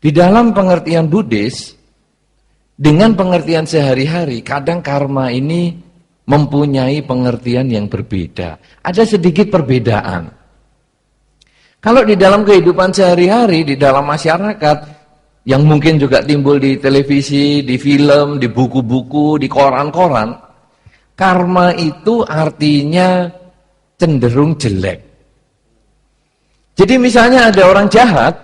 Di dalam pengertian Buddhis, dengan pengertian sehari-hari, kadang karma ini mempunyai pengertian yang berbeda. Ada sedikit perbedaan. Kalau di dalam kehidupan sehari-hari, di dalam masyarakat, yang mungkin juga timbul di televisi, di film, di buku-buku, di koran-koran, karma itu artinya cenderung jelek. Jadi misalnya ada orang jahat,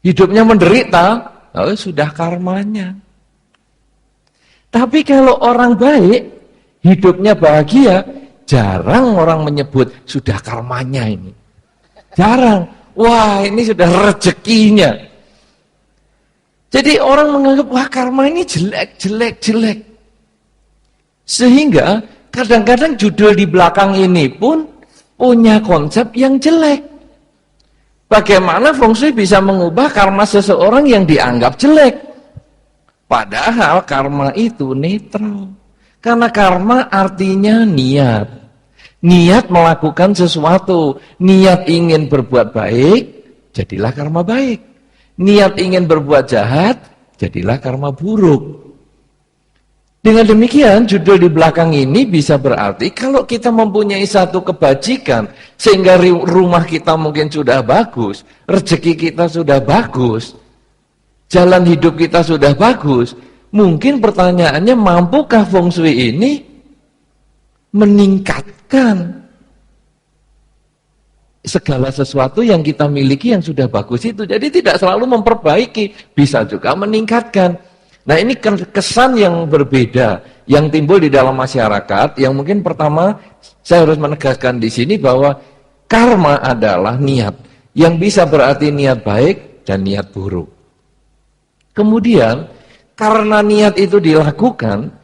hidupnya menderita, oh sudah karmanya. Tapi kalau orang baik, hidupnya bahagia, jarang orang menyebut sudah karmanya ini. Jarang. Wah, ini sudah rezekinya. Jadi orang menganggap, wah karma ini jelek. Sehingga kadang-kadang judul di belakang ini pun punya konsep yang jelek. Bagaimana feng shui bisa mengubah karma seseorang yang dianggap jelek? Padahal karma itu netral. Karena karma artinya niat. Niat melakukan sesuatu. Niat ingin berbuat baik, jadilah karma baik. Niat ingin berbuat jahat, jadilah karma buruk. Dengan demikian, judul di belakang ini bisa berarti kalau kita mempunyai satu kebajikan, sehingga rumah kita mungkin sudah bagus, rezeki kita sudah bagus, jalan hidup kita sudah bagus, mungkin pertanyaannya, mampukah feng shui ini meningkatkan segala sesuatu yang kita miliki yang sudah bagus itu? Jadi tidak selalu memperbaiki, bisa juga meningkatkan. Nah ini kesan yang berbeda yang timbul di dalam masyarakat, yang mungkin pertama saya harus menegaskan di sini bahwa karma adalah niat, yang bisa berarti niat baik dan niat buruk. Kemudian karena niat itu dilakukan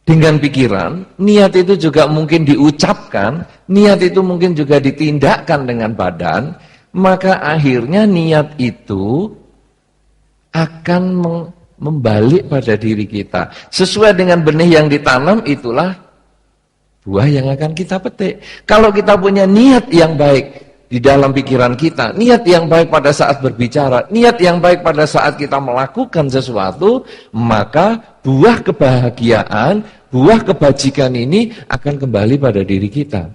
dengan pikiran, niat itu juga mungkin diucapkan, niat itu mungkin juga ditindakkan dengan badan, maka akhirnya niat itu akan membalik pada diri kita. Sesuai dengan benih yang ditanam, itulah buah yang akan kita petik. Kalau kita punya niat yang baik di dalam pikiran kita, niat yang baik pada saat berbicara, niat yang baik pada saat kita melakukan sesuatu, maka buah kebahagiaan, buah kebajikan ini akan kembali pada diri kita.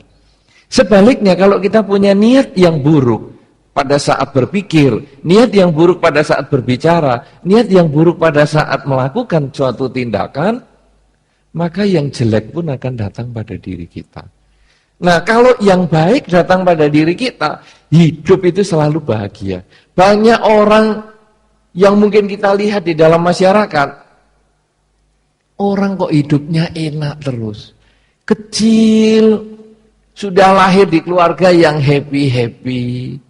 Sebaliknya, kalau kita punya niat yang buruk pada saat berpikir, niat yang buruk pada saat berbicara, niat yang buruk pada saat melakukan suatu tindakan, maka yang jelek pun akan datang pada diri kita. Nah, kalau yang baik datang pada diri kita, hidup itu selalu bahagia. Banyak orang yang mungkin kita lihat di dalam masyarakat, orang kok hidupnya enak terus. Kecil, sudah lahir di keluarga yang happy-happy.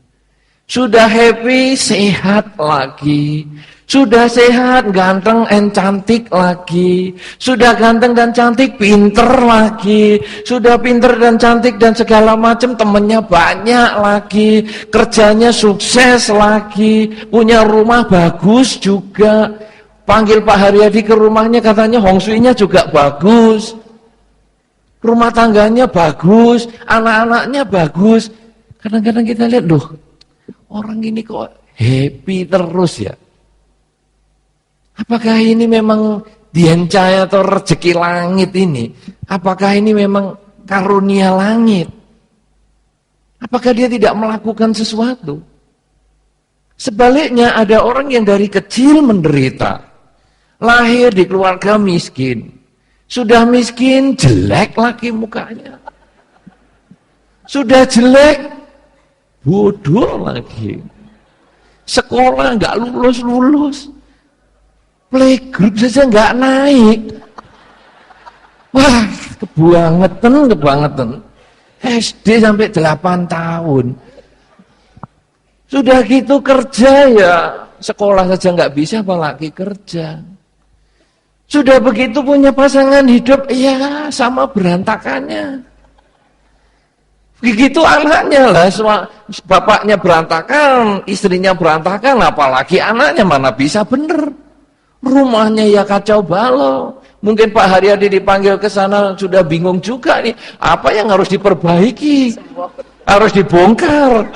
Sudah happy, sehat lagi. Sudah sehat, ganteng and cantik lagi. Sudah ganteng dan cantik, pinter lagi. Sudah pinter dan cantik dan segala macam, temennya banyak lagi. Kerjanya sukses lagi. Punya rumah bagus juga. Panggil Pak Haryadi ke rumahnya, katanya feng shui-nya juga bagus. Rumah tangganya bagus, anak-anaknya bagus. Kadang-kadang kita lihat, loh, orang ini kok happy terus ya? Apakah ini memang diencai atau rezeki langit ini? Apakah ini memang karunia langit? Apakah dia tidak melakukan sesuatu? Sebaliknya ada orang yang dari kecil menderita. Lahir di keluarga miskin. Sudah miskin, jelek lagi mukanya. Sudah jelek, bodoh lagi. Sekolah nggak lulus-lulus. Playgroup saja nggak naik. Wah, kebangetan. SD sampai 8 tahun. Sudah gitu kerja ya, sekolah saja nggak bisa, apalagi kerja. Sudah begitu punya pasangan hidup, ya sama berantakannya. Begitu anaknya lah, bapaknya berantakan, istrinya berantakan, apalagi anaknya mana bisa bener. Rumahnya ya kacau balau. Mungkin Pak Haryadi dipanggil ke sana sudah bingung juga nih, apa yang harus diperbaiki? Harus dibongkar,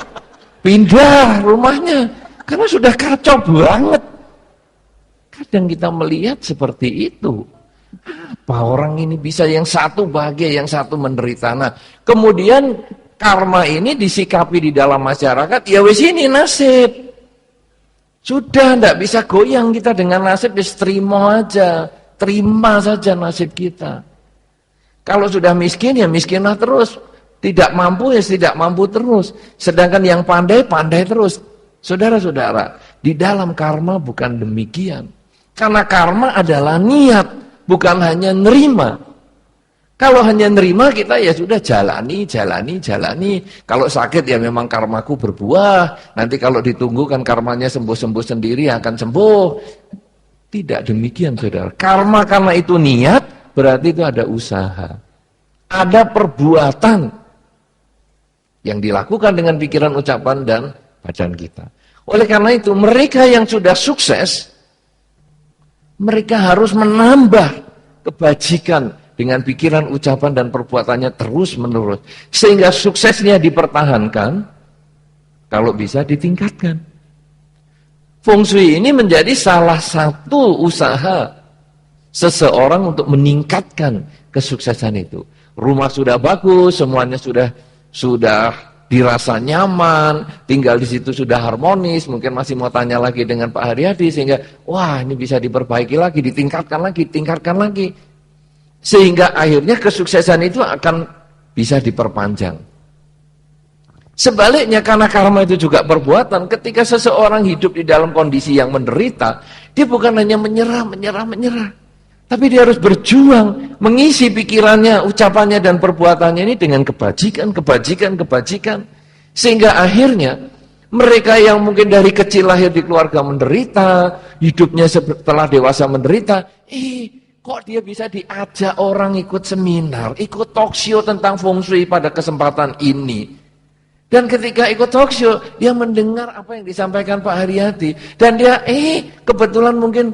pindah rumahnya. Karena sudah kacau banget. Kadang kita melihat seperti itu. Apa orang ini bisa yang satu bahagia, yang satu menderita. Nah, kemudian karma ini disikapi di dalam masyarakat, ya wis ini nasib. Sudah tidak bisa goyang kita dengan nasib, terima aja. Terima saja nasib kita. Kalau sudah miskin, ya miskinlah terus. Tidak mampu, ya tidak mampu terus. Sedangkan yang pandai, pandai terus. Saudara-saudara, di dalam karma bukan demikian. Karena karma adalah niat, bukan hanya nerima. Kalau hanya nerima, kita ya sudah jalani. Kalau sakit ya memang karmaku berbuah. Nanti kalau ditunggu kan karmanya sembuh-sembuh sendiri akan sembuh. Tidak demikian, saudara. Karma karena itu niat, berarti itu ada usaha. Ada perbuatan yang dilakukan dengan pikiran, ucapan, dan badan kita. Oleh karena itu, mereka yang sudah sukses, mereka harus menambah kebajikan dengan pikiran, ucapan, dan perbuatannya terus-menerus. Sehingga suksesnya dipertahankan, kalau bisa ditingkatkan. Feng Shui ini menjadi salah satu usaha seseorang untuk meningkatkan kesuksesan itu. Rumah sudah bagus, semuanya sudah dirasa nyaman, tinggal di situ sudah harmonis, mungkin masih mau tanya lagi dengan Pak Haryadi, sehingga, wah ini bisa diperbaiki lagi, tingkatkan lagi. Sehingga akhirnya kesuksesan itu akan bisa diperpanjang. Sebaliknya karena karma itu juga perbuatan, ketika seseorang hidup di dalam kondisi yang menderita, dia bukan hanya menyerah, tapi dia harus berjuang, mengisi pikirannya, ucapannya, dan perbuatannya ini dengan kebajikan. Sehingga akhirnya, mereka yang mungkin dari kecil lahir di keluarga menderita, hidupnya setelah dewasa menderita, kok dia bisa diajak orang ikut seminar, ikut talkshow tentang Feng Shui pada kesempatan ini. Dan ketika ikut talkshow, dia mendengar apa yang disampaikan Pak Haryadi. Dan dia, kebetulan mungkin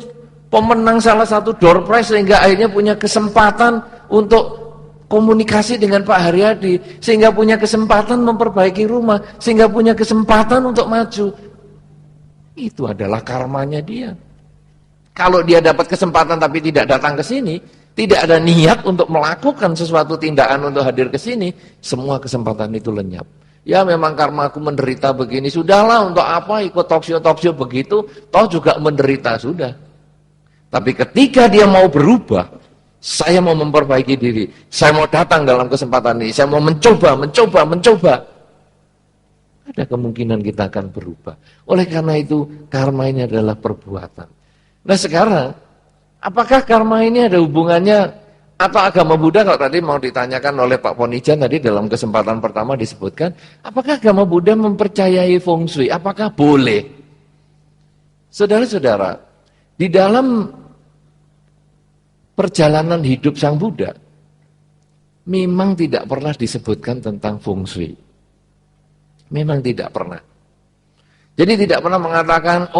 pemenang salah satu door prize, sehingga akhirnya punya kesempatan untuk komunikasi dengan Pak Haryadi, sehingga punya kesempatan memperbaiki rumah, sehingga punya kesempatan untuk maju. Itu adalah karmanya dia. Kalau dia dapat kesempatan tapi tidak datang ke sini, tidak ada niat untuk melakukan sesuatu tindakan untuk hadir ke sini, semua kesempatan itu lenyap. Ya memang karma aku menderita begini, sudahlah untuk apa ikut talkshow begitu, toh juga menderita sudah. Tapi ketika dia mau berubah, saya mau memperbaiki diri, saya mau datang dalam kesempatan ini, saya mau mencoba. Ada kemungkinan kita akan berubah. Oleh karena itu, karma ini adalah perbuatan. Nah sekarang, apakah karma ini ada hubungannya, atau agama Buddha, kalau tadi mau ditanyakan oleh Pak Ponijan tadi dalam kesempatan pertama disebutkan, apakah agama Buddha mempercayai Feng Shui? Apakah boleh? Saudara-saudara, di dalam perjalanan hidup Sang Buddha, memang tidak pernah disebutkan tentang Feng Shui. Memang tidak pernah. Jadi tidak pernah mengatakan,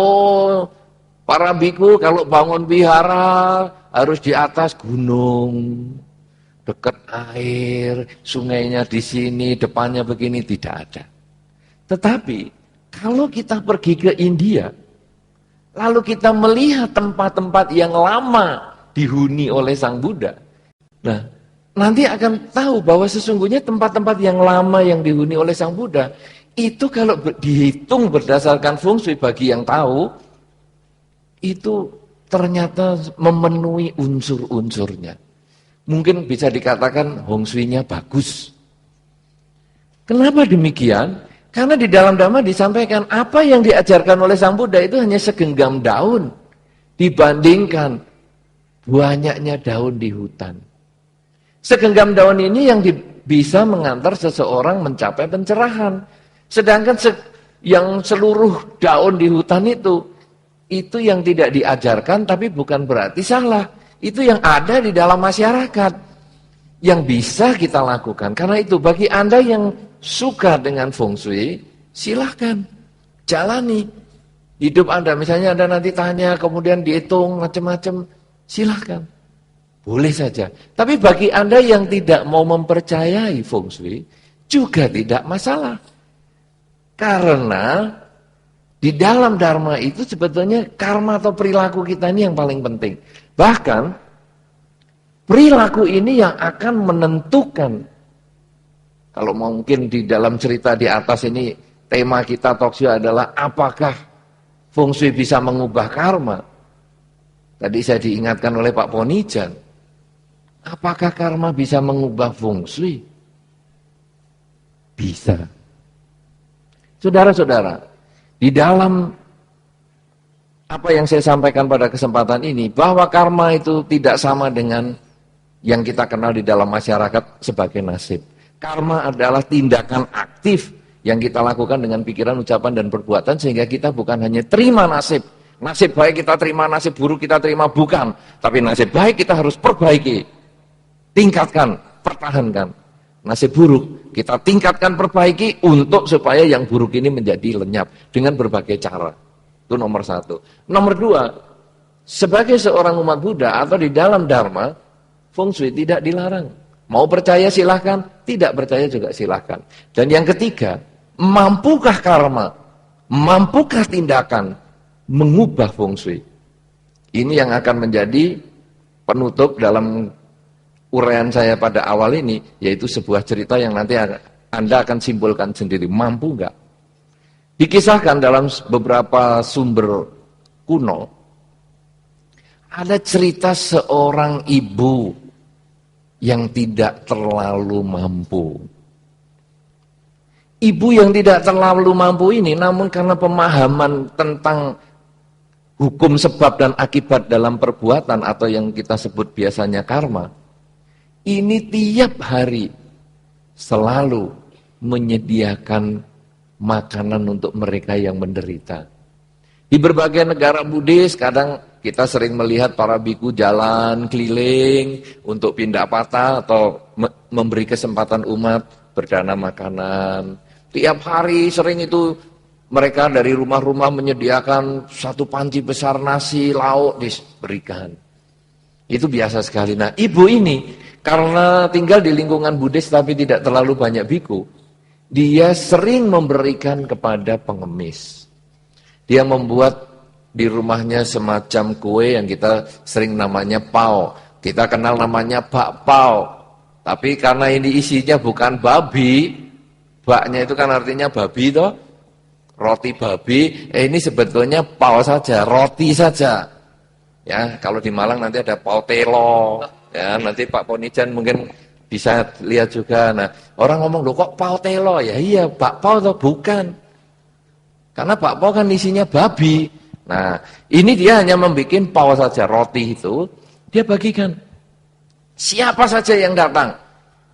para biku kalau bangun vihara harus di atas gunung, dekat air, sungainya di sini, depannya begini, tidak ada. Tetapi kalau kita pergi ke India, lalu kita melihat tempat-tempat yang lama dihuni oleh Sang Buddha, nah nanti akan tahu bahwa sesungguhnya tempat-tempat yang lama yang dihuni oleh Sang Buddha, itu kalau dihitung berdasarkan Feng Shui bagi yang tahu, itu ternyata memenuhi unsur-unsurnya. Mungkin bisa dikatakan Feng Shui-nya bagus. Kenapa demikian? Karena di dalam Dhamma disampaikan apa yang diajarkan oleh Sang Buddha itu hanya segenggam daun dibandingkan banyaknya daun di hutan. Segenggam daun ini yang bisa mengantar seseorang mencapai pencerahan. Sedangkan yang seluruh daun di hutan itu yang tidak diajarkan, tapi bukan berarti salah. Itu yang ada di dalam masyarakat, yang bisa kita lakukan. Karena itu bagi Anda yang suka dengan Feng Shui, silahkan jalani hidup Anda. Misalnya Anda nanti tanya, kemudian dihitung macam-macam, silahkan, boleh saja. Tapi bagi Anda yang tidak mau mempercayai Feng Shui, juga tidak masalah. Karena di Di dalam dharma itu sebetulnya karma atau perilaku kita ini yang paling penting. Bahkan perilaku ini yang akan menentukan. Kalau mungkin di dalam cerita di atas ini tema kita talkshow adalah apakah feng shui bisa mengubah karma. Tadi saya diingatkan oleh Pak Ponijan. Apakah karma bisa mengubah feng shui? Bisa. Saudara-saudara, di dalam apa yang saya sampaikan pada kesempatan ini, bahwa karma itu tidak sama dengan yang kita kenal di dalam masyarakat sebagai nasib. Karma adalah tindakan aktif yang kita lakukan dengan pikiran, ucapan, dan perbuatan, sehingga kita bukan hanya terima nasib. Nasib baik kita terima, nasib buruk kita terima, bukan. Tapi nasib baik kita harus perbaiki, tingkatkan, pertahankan. Nasib buruk kita tingkatkan, perbaiki untuk supaya yang buruk ini menjadi lenyap dengan berbagai cara. Itu nomor satu. Nomor dua, sebagai seorang umat Buddha atau di dalam Dharma, feng shui tidak dilarang. Mau percaya silahkan, tidak percaya juga silahkan. Dan yang ketiga, mampukah karma, mampukah tindakan mengubah feng shui? Ini yang akan menjadi penutup dalam uraian saya pada awal ini, yaitu sebuah cerita yang nanti Anda akan simpulkan sendiri, mampu enggak? Dikisahkan dalam beberapa sumber kuno, ada cerita seorang ibu yang tidak terlalu mampu. Ibu yang tidak terlalu mampu ini, namun karena pemahaman tentang hukum sebab dan akibat dalam perbuatan atau yang kita sebut biasanya karma, ini tiap hari selalu menyediakan makanan untuk mereka yang menderita. Di berbagai negara Buddhis kadang kita sering melihat para biku jalan keliling untuk pindah patah atau memberi kesempatan umat berdana makanan. Tiap hari sering itu mereka dari rumah-rumah menyediakan satu panci besar nasi, lauk diberikan. Itu biasa sekali. Nah, ibu ini karena tinggal di lingkungan Buddhis tapi tidak terlalu banyak biku, dia sering memberikan kepada pengemis. Dia membuat di rumahnya semacam kue yang kita sering namanya pao. Kita kenal namanya bak pao. Tapi karena ini isinya bukan babi, baknya itu kan artinya babi toh, roti babi, ini sebetulnya pao saja, roti saja. Ya, kalau di Malang nanti ada pao telo. Ya, nanti Pak Ponijan mungkin bisa lihat juga. Nah, orang ngomong, loh kok pao telo? Ya iya, bakpao atau bukan? Karena bakpao kan isinya babi. Nah, ini dia hanya membuat pao saja, roti itu, dia bagikan. Siapa saja yang datang,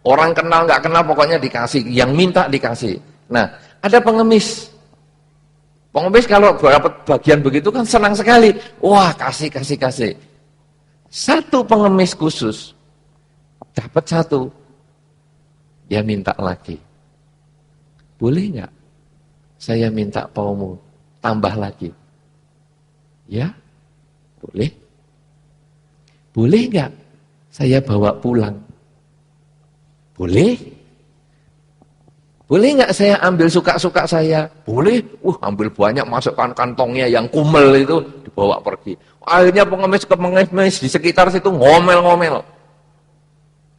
orang kenal nggak kenal pokoknya dikasih, yang minta dikasih. Nah, ada pengemis. Pengemis kalau dapat bagian begitu kan senang sekali. Wah, kasih. Satu pengemis khusus, dapat satu, dia minta lagi. Boleh nggak? Saya minta paumu, tambah lagi. Ya, boleh. Boleh nggak? Saya bawa pulang. Boleh. Boleh nggak saya ambil suka-suka saya? Boleh. Ambil banyak, masukkan kantongnya yang kumel itu, dibawa pergi. Akhirnya pengemis di sekitar situ ngomel-ngomel.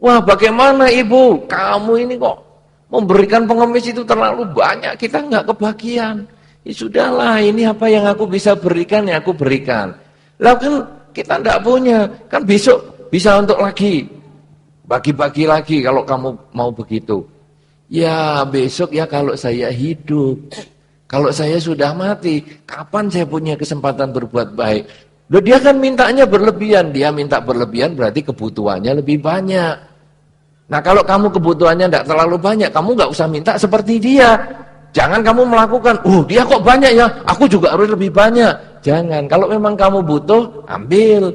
Wah, bagaimana ibu? Kamu ini kok memberikan pengemis itu terlalu banyak, kita nggak kebagian. Ya sudahlah, ini apa yang aku bisa berikan, ya aku berikan. Lah kan kita nggak punya, kan besok bisa untuk lagi. Bagi-bagi lagi kalau kamu mau begitu. Ya besok ya kalau saya hidup. Kalau saya sudah mati, kapan saya punya kesempatan berbuat baik? Loh, dia kan mintanya berlebihan, dia minta berlebihan berarti kebutuhannya lebih banyak. Nah kalau kamu kebutuhannya tidak terlalu banyak, kamu nggak usah minta seperti dia. Jangan kamu melakukan, dia kok banyak ya, aku juga harus lebih banyak. Jangan, kalau memang kamu butuh, ambil.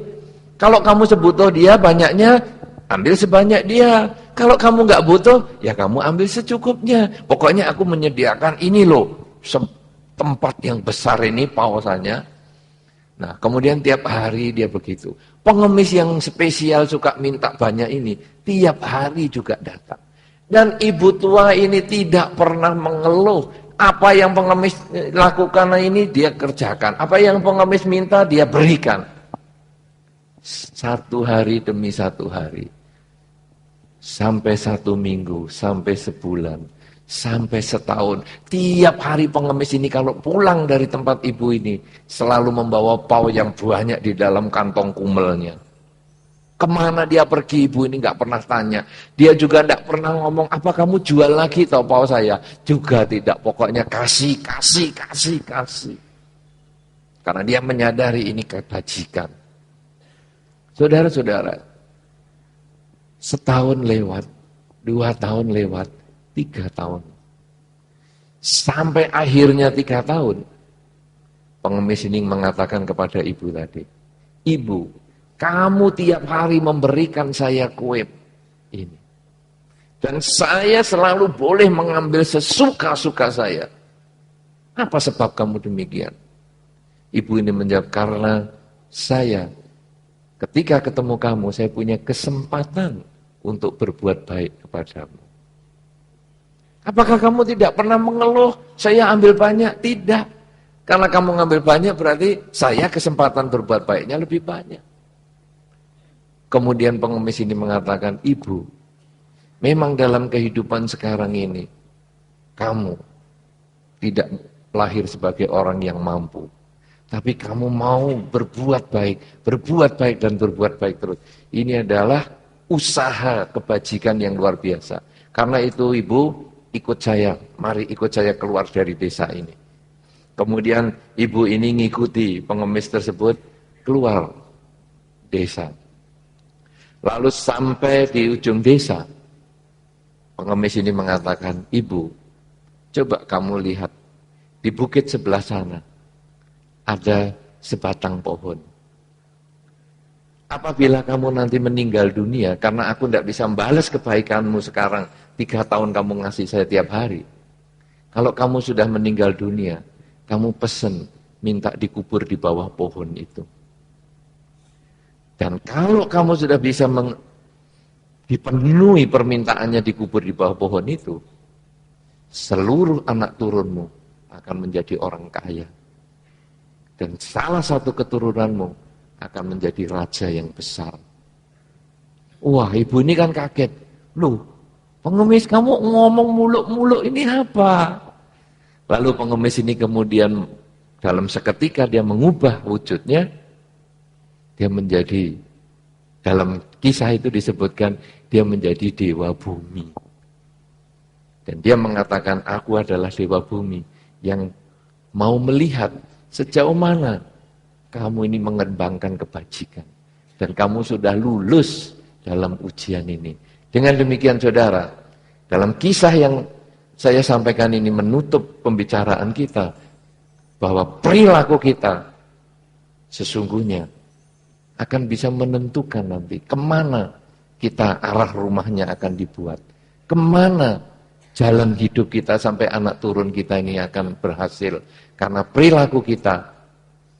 Kalau kamu sebutuh dia banyaknya, ambil sebanyak dia. Kalau kamu nggak butuh, ya kamu ambil secukupnya. Pokoknya aku menyediakan ini loh, tempat yang besar ini pausanya. Nah, kemudian tiap hari dia begitu. Pengemis yang spesial suka minta banyak ini, tiap hari juga datang. Dan ibu tua ini tidak pernah mengeluh Apa yang pengemis lakukan ini dia kerjakan. Apa yang pengemis minta dia berikan. Satu hari demi satu hari. Sampai 1 minggu, sampai sebulan, sampai setahun. Tiap hari pengemis ini kalau pulang dari tempat ibu ini, selalu membawa pau yang banyak di dalam kantong kumelnya. Kemana dia pergi, ibu ini nggak pernah tanya. Dia juga nggak pernah ngomong, apa kamu jual lagi tau pau saya? Juga tidak, pokoknya kasih. Karena dia menyadari ini kebajikan. Saudara-saudara, setahun lewat, 2 tahun lewat, 3 tahun. Sampai akhirnya 3 tahun, pengemis ini mengatakan kepada ibu tadi, ibu, kamu tiap hari memberikan saya kue ini. Dan saya selalu boleh mengambil sesuka-suka saya. Apa sebab kamu demikian? Ibu ini menjawab, karena saya ketika ketemu kamu, saya punya kesempatan untuk berbuat baik kepadamu. Apakah kamu tidak pernah mengeluh, saya ambil banyak? Tidak. Karena kamu ngambil banyak berarti saya kesempatan berbuat baiknya lebih banyak. Kemudian pengemis ini mengatakan, ibu, memang dalam kehidupan sekarang ini, kamu tidak lahir sebagai orang yang mampu. Tapi kamu mau berbuat baik dan berbuat baik terus. Ini adalah usaha kebajikan yang luar biasa. Karena itu ibu, ikut saya, mari ikut saya keluar dari desa ini. Kemudian ibu ini ngikuti pengemis tersebut keluar desa. Lalu sampai di ujung desa, pengemis ini mengatakan, ibu, coba kamu lihat, di bukit sebelah sana, ada sebatang pohon. Apabila kamu nanti meninggal dunia, karena aku tidak bisa membalas kebaikanmu sekarang, 3 tahun kamu ngasih saya tiap hari. Kalau kamu sudah meninggal dunia, kamu pesen, minta dikubur di bawah pohon itu. Dan kalau kamu sudah bisa dipenuhi permintaannya dikubur di bawah pohon itu, seluruh anak turunmu akan menjadi orang kaya. Dan salah satu keturunanmu akan menjadi raja yang besar. Wah, ibu ini kan kaget. Loh, pengemis kamu ngomong muluk-muluk ini apa? Lalu pengemis ini kemudian dalam seketika dia mengubah wujudnya. Dia menjadi, dalam kisah itu disebutkan, dia menjadi dewa bumi. Dan dia mengatakan, aku adalah dewa bumi yang mau melihat sejauh mana kamu ini mengembangkan kebajikan. Dan kamu sudah lulus dalam ujian ini. Dengan demikian saudara, dalam kisah yang saya sampaikan ini menutup pembicaraan kita, bahwa perilaku kita sesungguhnya akan bisa menentukan nanti kemana kita arah rumahnya akan dibuat. Kemana jalan hidup kita sampai anak turun kita ini akan berhasil. Karena perilaku kita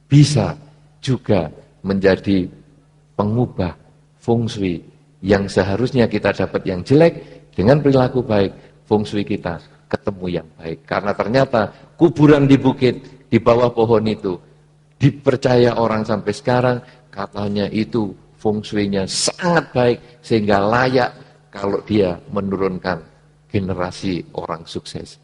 bisa juga menjadi pengubah feng shui yang seharusnya kita dapat yang jelek, dengan perilaku baik, feng shui kita ketemu yang baik. Karena ternyata kuburan di bukit, di bawah pohon itu, dipercaya orang sampai sekarang, katanya itu feng shui-nya sangat baik, sehingga layak kalau dia menurunkan generasi orang sukses.